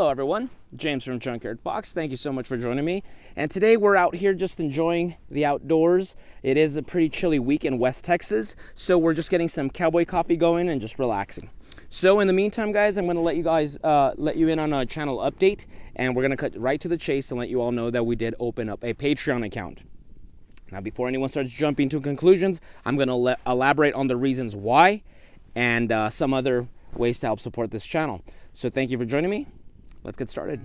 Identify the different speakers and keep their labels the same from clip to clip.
Speaker 1: Hello everyone, James from Junkyard Fox. Thank you so much for joining me. And today we're out here just enjoying the outdoors. It is a pretty chilly week in West Texas, so we're just getting some cowboy coffee going and just relaxing. So in the meantime, guys, I'm going to let you in on a channel update, and we're going to cut right to the chase and let you all know that we did open up a Patreon account. Now, before anyone starts jumping to conclusions, I'm going to elaborate on the reasons why and some other ways to help support this channel. So thank you for joining me. Let's get started.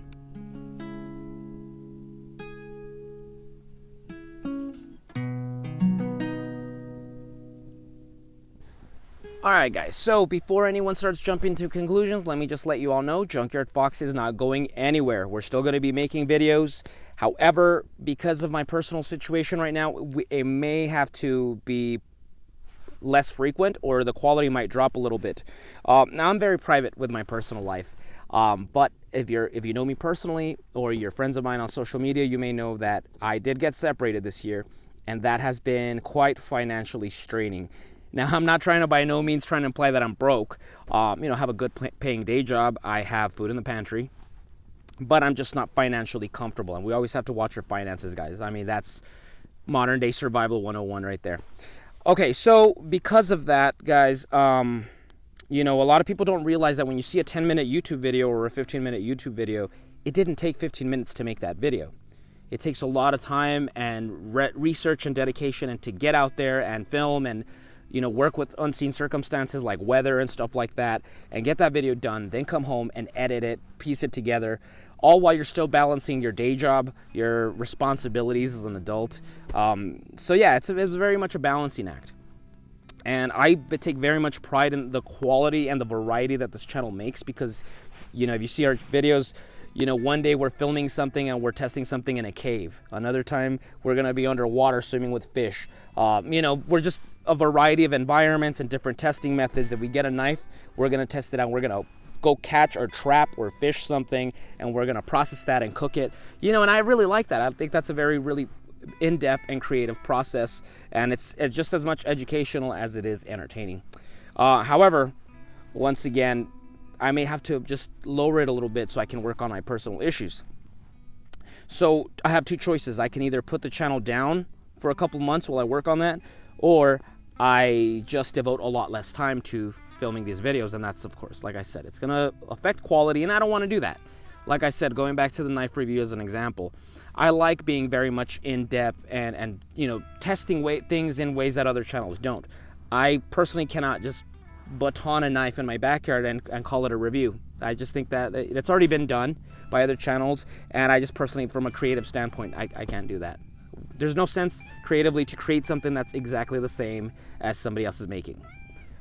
Speaker 1: Alright guys, so before anyone starts jumping to conclusions, let me just let you all know Junkyard Fox is not going anywhere. We're still going to be making videos. However, because of my personal situation right now, it may have to be less frequent or the quality might drop a little bit. Now I'm very private with my personal life. But if you know me personally or you're friends of mine on social media, you may know that I did get separated this year, and that has been quite financially straining. Now, I'm not trying to by no means trying to imply that I'm broke. I have a good paying day job. I have food in the pantry, but I'm just not financially comfortable. And we always have to watch your finances, guys. I mean, that's modern day survival 101 right there. Okay, so because of that, guys, a lot of people don't realize that when you see a 10-minute YouTube video or a 15-minute YouTube video, it didn't take 15 minutes to make that video. It takes a lot of time and research and dedication and to get out there and film and, work with unseen circumstances like weather and stuff like that and get that video done, then come home and edit it, piece it together, all while you're still balancing your day job, your responsibilities as an adult. So yeah, it's very much a balancing act. And I take very much pride in the quality and the variety that this channel makes because, if you see our videos, one day we're filming something and we're testing something in a cave. Another time we're going to be underwater swimming with fish. We're just a variety of environments and different testing methods. If we get a knife, we're going to test it out. We're going to go catch or trap or fish something, and we're going to process that and cook it. And I really like that. I think that's a really in-depth and creative process, and it's just as much educational as it is entertaining. However, once again, I may have to just lower it a little bit so I can work on my personal issues. So I have two choices. I can either put the channel down for a couple months while I work on that, or I just devote a lot less time to filming these videos, and that's, of course, like I said, it's going to affect quality, and I don't want to do that. Like I said, going back to the knife review as an example, I like being very much in-depth and testing things in ways that other channels don't. I personally cannot just baton a knife in my backyard and call it a review. I just think that it's already been done by other channels, and I just personally, from a creative standpoint, I can't do that. There's no sense creatively to create something that's exactly the same as somebody else is making.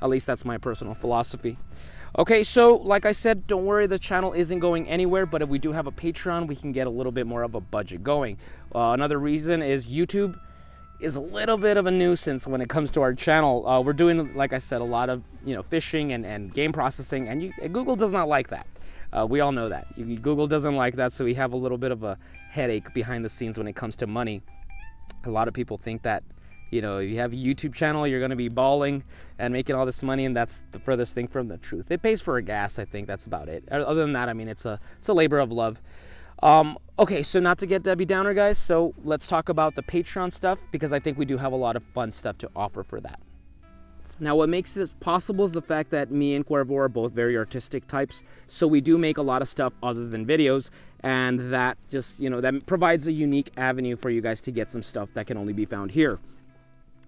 Speaker 1: At least that's my personal philosophy. Okay, so like I said, don't worry, the channel isn't going anywhere, but if we do have a Patreon, we can get a little bit more of a budget going. Another reason is YouTube is a little bit of a nuisance when it comes to our channel. We're doing, like I said, a lot of fishing and game processing, and Google does not like that. We all know that. Google doesn't like that, so we have a little bit of a headache behind the scenes when it comes to money. A lot of people think that if you have a YouTube channel, you're going to be balling and making all this money, and that's the furthest thing from the truth. It pays for a gas, I think that's about it. Other than that, I mean, it's a labor of love. Okay, so not to get Debbie Downer, guys, so let's talk about the Patreon stuff, because I think we do have a lot of fun stuff to offer for that. Now, what makes this possible is the fact that me and Cuervo are both very artistic types, so we do make a lot of stuff other than videos, and that just, that provides a unique avenue for you guys to get some stuff that can only be found here.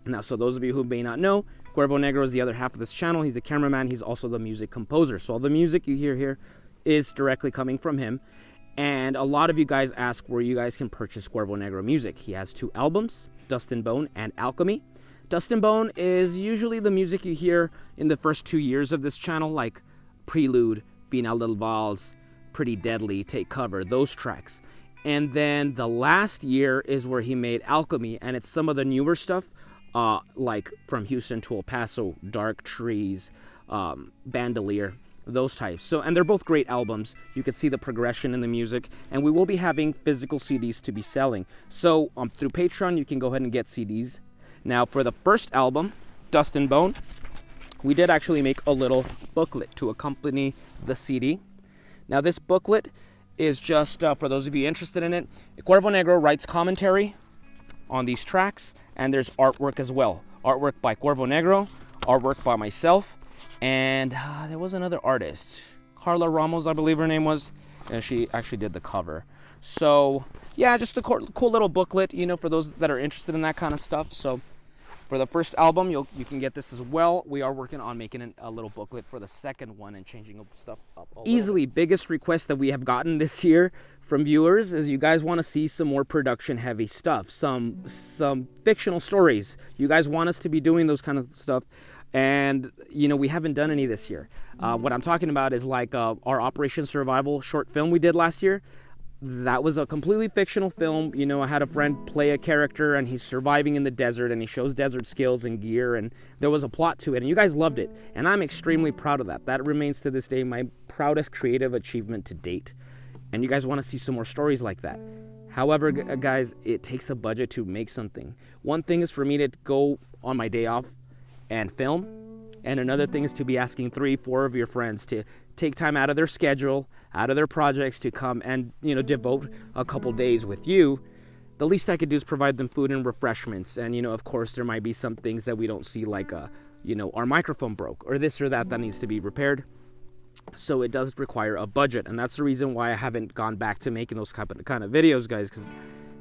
Speaker 1: Now, so those of you who may not know, Cuervo Negro is the other half of this channel. He's the cameraman. He's also the music composer. So all the music you hear here is directly coming from him. And a lot of you guys ask where you guys can purchase Cuervo Negro music. He has 2 albums, Dust and Bone and Alchemy. Dust and Bone is usually the music you hear in the first 2 years of this channel, like Prelude, Final del Vals, Pretty Deadly, Take Cover, those tracks. And then the last year is where he made Alchemy, and it's some of the newer stuff, like From Houston to El Paso, Dark Trees, Bandolier, those types. So, and they're both great albums. You can see the progression in the music, and we will be having physical CDs to be selling. So through Patreon, you can go ahead and get CDs. Now, for the first album, Dust and Bone, we did actually make a little booklet to accompany the CD. Now, this booklet is just for those of you interested in it. Cuervo Negro writes commentary on these tracks, and there's artwork as well. Artwork by Cuervo Negro, artwork by myself, and there was another artist, Carla Ramos, I believe her name was, and she actually did the cover. So yeah, just a cool little booklet, you know, for those that are interested in that kind of stuff. So for the first album, you can get this as well. We are working on making a little booklet for the second one and changing up stuff up. Easily biggest request that we have gotten this year from viewers is you guys want to see some more production heavy stuff, some fictional stories. You guys want us to be doing those kind of stuff, and you know, we haven't done any this year. What I'm talking about is like our Operation Survival short film we did last year. That was a completely fictional film. You know, I had a friend play a character and he's surviving in the desert and he shows desert skills and gear, and there was a plot to it, and you guys loved it, and I'm extremely proud of that. That remains to this day my proudest creative achievement to date, and you guys want to see some more stories like that. However, guys, it takes a budget to make something. One thing is for me to go on my day off and film, and another thing is to be asking 3-4 of your friends to take time out of their schedule, out of their projects, to come and, you know, devote a couple days with you. The least I could do is provide them food and refreshments, and, you know, of course there might be some things that we don't see, like you know, our microphone broke or this or that needs to be repaired. So it does require a budget, and that's the reason why I haven't gone back to making those kind of videos, guys, because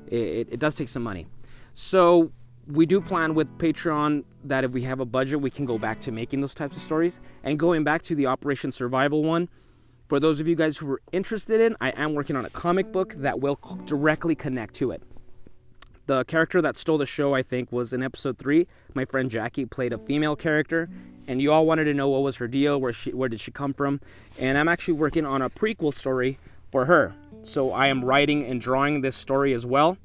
Speaker 1: it does take some money. So we do plan with Patreon that if we have a budget, we can go back to making those types of stories. And going back to the Operation Survival one, for those of you guys who are interested in, I am working on a comic book that will directly connect to it. The character that stole the show, I think, was in episode 3. My friend Jackie played a female character, and you all wanted to know what was her deal, where did she come from, and I'm actually working on a prequel story for her. So I am writing and drawing this story as well,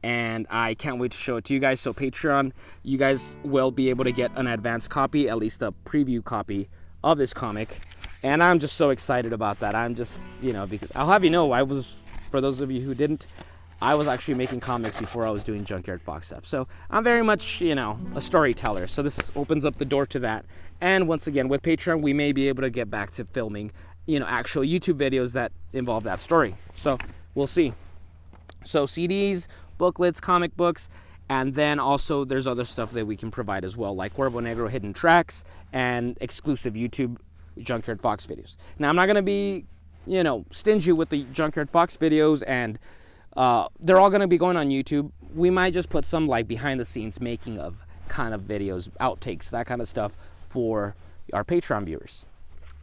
Speaker 1: and I can't wait to show it to you guys. So Patreon, you guys will be able to get an advanced copy, at least a preview copy of this comic, and I'm just so excited about that. I'm just, you know, because I'll have you know, for those of you who didn't, I was actually making comics before I was doing Junkyard Fox stuff. So I'm very much, you know, a storyteller. So this opens up the door to that. And once again, with Patreon, we may be able to get back to filming, you know, actual YouTube videos that involve that story. So we'll see. So CDs, booklets, comic books, and then also there's other stuff that we can provide as well, like Cuervo Negro hidden tracks and exclusive YouTube Junkyard Fox videos. Now, I'm not going to be, you know, stingy with the Junkyard Fox videos, and they're all going to be going on YouTube. We might just put some like behind the scenes making of kind of videos, outtakes, that kind of stuff for our Patreon viewers.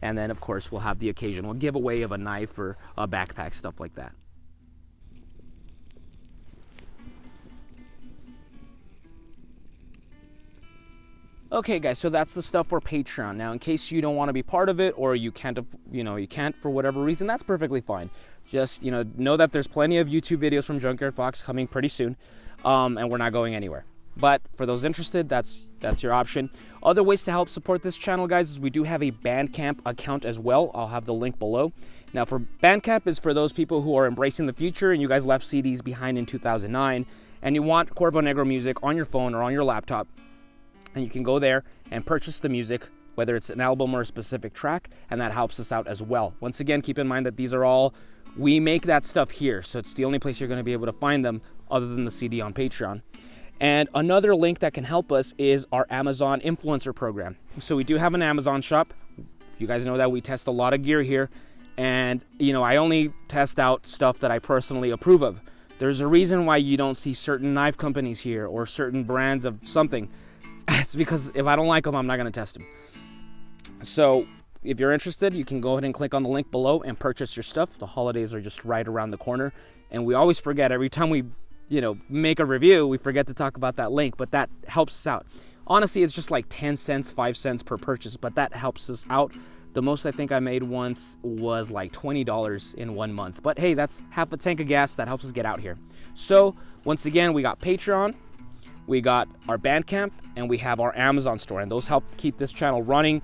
Speaker 1: And then of course we'll have the occasional giveaway of a knife or a backpack, stuff like that. Okay guys, so that's the stuff for Patreon. Now in case you don't want to be part of it, or you can't for whatever reason, that's perfectly fine. Just, you know that there's plenty of YouTube videos from Junkyard Fox coming pretty soon, and we're not going anywhere. But for those interested, that's your option. Other ways to help support this channel, guys, is we do have a Bandcamp account as well. I'll have the link below. Now for Bandcamp is for those people who are embracing the future and you guys left CDs behind in 2009 and you want Cuervo Negro music on your phone or on your laptop, and you can go there and purchase the music, whether it's an album or a specific track, and that helps us out as well. Once again, keep in mind that these are all, we make that stuff here, so it's the only place you're going to be able to find them other than the CD on Patreon. And another link that can help us is our Amazon influencer program. So we do have an Amazon shop. You guys know that we test a lot of gear here, and I only test out stuff that I personally approve of. There's a reason why you don't see certain knife companies here or certain brands of something. It's because if I don't like them, I'm not going to test them. So if you're interested, you can go ahead and click on the link below and purchase your stuff. The holidays are just right around the corner, and we always forget every time we make a review, we forget to talk about that link, but that helps us out. Honestly, it's just like 10 cents, 5 cents per purchase, but that helps us out. The most I think I made once was like $20 in 1 month, but hey, that's half a tank of gas that helps us get out here. So once again, we got Patreon, we got our Bandcamp, and we have our Amazon store, and those help keep this channel running.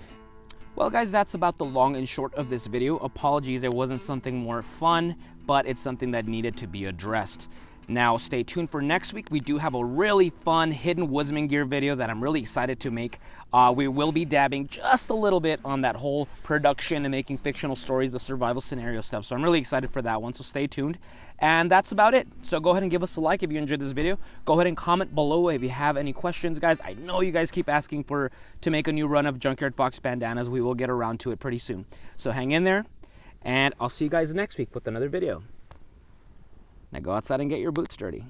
Speaker 1: Well guys, that's about the long and short of this video. Apologies, it wasn't something more fun, but it's something that needed to be addressed. Now stay tuned for next week. We do have a really fun hidden woodsman gear video that I'm really excited to make. We will be dabbing just a little bit on that whole production and making fictional stories, the survival scenario stuff. So I'm really excited for that one, so stay tuned. And that's about it. So go ahead and give us a like if you enjoyed this video. Go ahead and comment below if you have any questions, guys. I know you guys keep asking to make a new run of Junkyard Fox bandanas. We will get around to it pretty soon. So hang in there, and I'll see you guys next week with another video. Now go outside and get your boots dirty.